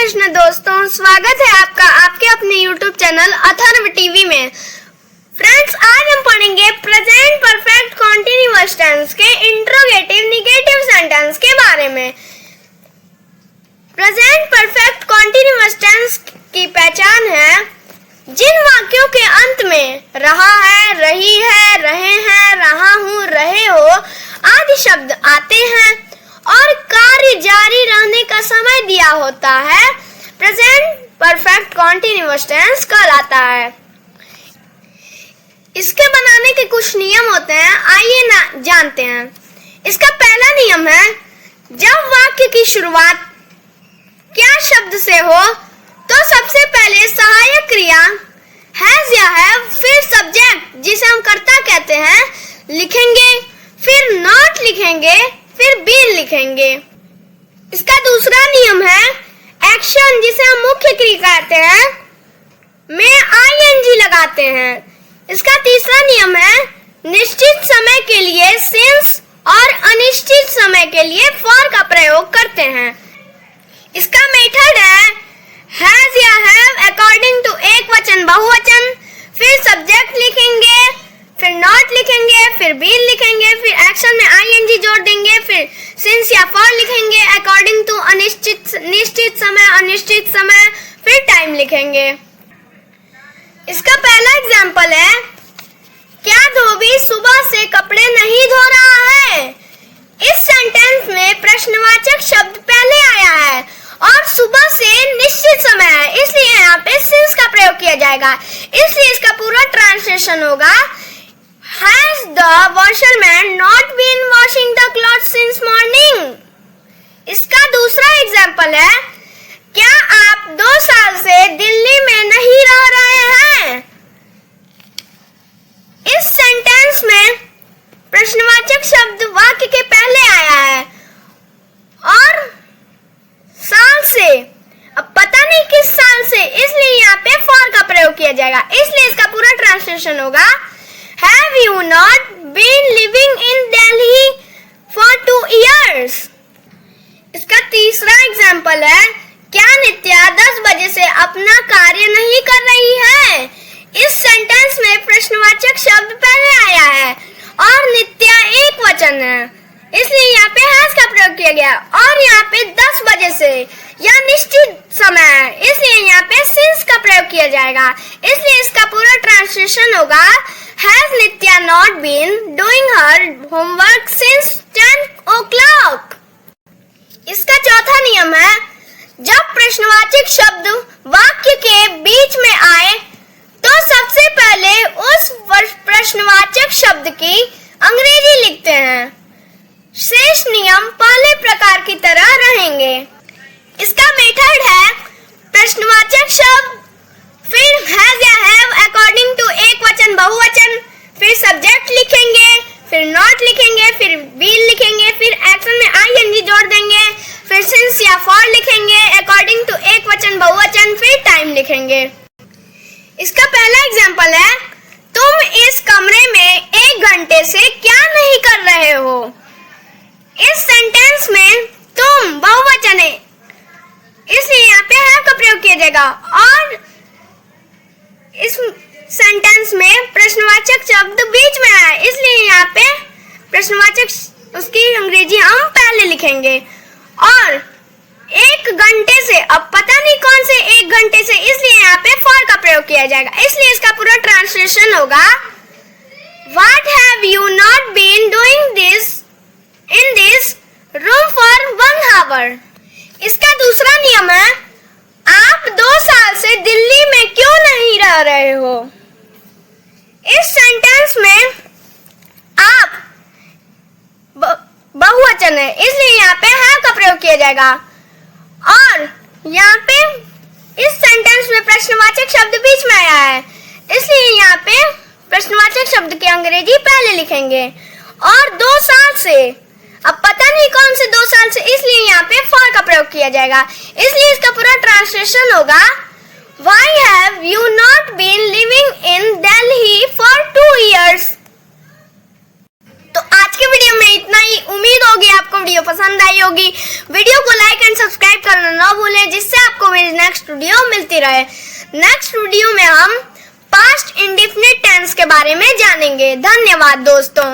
कृष्ण दोस्तों, स्वागत है आपका आपके अपने YouTube चैनल अथर्व टीवी में। फ्रेंड्स, आज हम पढ़ेंगे प्रेजेंट परफेक्ट कॉन्टिन्यूअस टेंस के इंट्रोगेटिव नेगेटिव सेंटेंस के बारे में। प्रेजेंट परफेक्ट कॉन्टिन्यूअस टेंस की पहचान है जिन वाक्यों के अंत में रहा है, रही है, रहे हैं, रहा हूँ, रहे हो आदि शब्द आते हैं और कार्य जारी रहने का समय दिया होता है, प्रेजेंट परफेक्ट कॉन्टिन्यूअस टेंस कहलाता है। इसके बनाने के कुछ नियम होते हैं, आइए जानते हैं। इसका पहला नियम है, जब वाक्य की शुरुआत क्या शब्द से हो तो सबसे पहले सहायक क्रिया हैज या हैव, फिर सब्जेक्ट जिसे हम कर्ता कहते हैं लिखेंगे, फिर नॉट लिखेंगे, फिर बीन लिखेंगे। इसका दूसरा नियम है एक्शन जिसे हम मुख्य क्रिया कहते हैं में आईएनजी लगाते हैं। इसका तीसरा नियम है निश्चित समय के लिए सिंस और अनिश्चित समय के लिए फॉर का प्रयोग करते हैं। इसका मेथड है हैज या हैव अकॉर्डिंग टू एक वचन बहुवचन, फिर सब्जेक्ट लिखेंगे, फिर नॉट लिखेंगे, फिर बीन लिखेंगे, फिर एक्शन में आईएनजी जोड़ देंगे, फिर सिंस या फॉर लिखेंगे अकॉर्डिंग टू निश्चित समय, अनिश्चित समय, फिर टाइम लिखेंगे। इसका पहला एग्जाम्पल है, क्या धोबी सुबह से कपड़े नहीं धो रहा है? इस सेंटेंस में प्रश्नवाचक शब्द पहले आया है और सुबह से निश्चित समय है, इसलिए यहाँ पे सिंस का प्रयोग किया जाएगा। इसलिए इसका पूरा ट्रांसलेशन होगा, Has the washerman not been washing the clothes since morning? इसका दूसरा एग्जाम्पल है, क्या आप 2 साल से दिल्ली में नहीं रह रहे हैं? इस सेंटेंस में प्रश्नवाचक शब्द वाक्य के पहले आया है और साल से, अब पता नहीं किस साल से, इसलिए यहाँ पे फॉर का प्रयोग किया जाएगा। इसलिए इसका पूरा ट्रांसलेशन होगा, Have you not been living in Delhi for 2 years? इसका तीसरा एग्जाम्पल है, क्या नित्या 10 बजे से अपना कार्य नहीं कर रही है? इस सेंटेंस में प्रश्नवाचक शब्द पहले आया है और नित्या एक वचन है, इसलिए यहाँ पे हैज का प्रयोग किया गया और यहाँ पे 10 बजे से या निश्चित समय है, इसलिए यहाँ पे सिंस का प्रयोग किया जाएगा। इसलिए इसका पूरा ट्रांसलेशन होगा, Has Nitya not been doing her homework since 10 o'clock? इसका चौथा नियम है, जब प्रश्नवाचक शब्द वाक्य के बीच में आए तो सबसे पहले उस प्रश्नवाचक शब्द की अंग्रेजी लिखते हैं। शेष नियम पहले प्रकार की तरह रहेंगे। इसका मेथड है प्रश्नवाचक शब्द, फिर हैज या हैव अकॉर्डिंग टू एक वचन बहुवचन, फिर सब्जेक्ट लिखेंगे, फिर नॉट लिखेंगे, फिर बीन लिखेंगे, फिर एक्शन में आईएनजी जोड़ देंगे, फिर सिंस या फॉर लिखेंगे अकॉर्डिंग टू एक वचन बहुवचन, फिर टाइम लिखेंगे। इसका पहला एग्जाम्पल है, तुम इस कमरे में 1 घंटे से क्या नहीं कर रहे हो? इस सेंटेंस में तुम बहुवचन है, इसलिए यहाँ पे हैव का प्रयोग किया जाएगा और इस सेंटेंस में प्रश्नवाचक शब्द बीच में है, इसलिए यहाँ पे प्रश्नवाचक उसकी अंग्रेजी हम पहले लिखेंगे और 1 घंटे से, अब पता नहीं कौन से 1 घंटे से, इसलिए यहाँ पे फॉर का प्रयोग किया जाएगा। इसलिए इसका पूरा ट्रांसलेशन होगा, What have you not been doing this in this room for 1 hour? इसका दूसरा नियम है, आप 2 साल से दिल्ली में क्यों नहीं रह रहे हो? इस सेंटेंस में आप बहुवचन है, इसलिए यहाँ पे हैव का प्रयोग किया जाएगा और यहाँ पे इस सेंटेंस में प्रश्नवाचक शब्द बीच में आया है, इसलिए यहाँ पे प्रश्नवाचक शब्द की अंग्रेजी पहले लिखेंगे और 2 साल से, अब पता नहीं कौन से 2 साल से, इसलिए यहाँ पे फॉर का प्रयोग किया जाएगा। इसलिए इसका पूरा ट्रांसलेशन होगा, Why have you not been living in Delhi for 2 years? तो आज के वीडियो में इतना ही। उम्मीद होगी आपको वीडियो पसंद आई होगी। वीडियो को लाइक एंड सब्सक्राइब करना ना भूलें, जिससे आपको मेरी नेक्स्ट वीडियो मिलती रहे। नेक्स्ट वीडियो में हम पास्ट इंडेफिनिट टेंस के बारे में जानेंगे। धन्यवाद दोस्तों।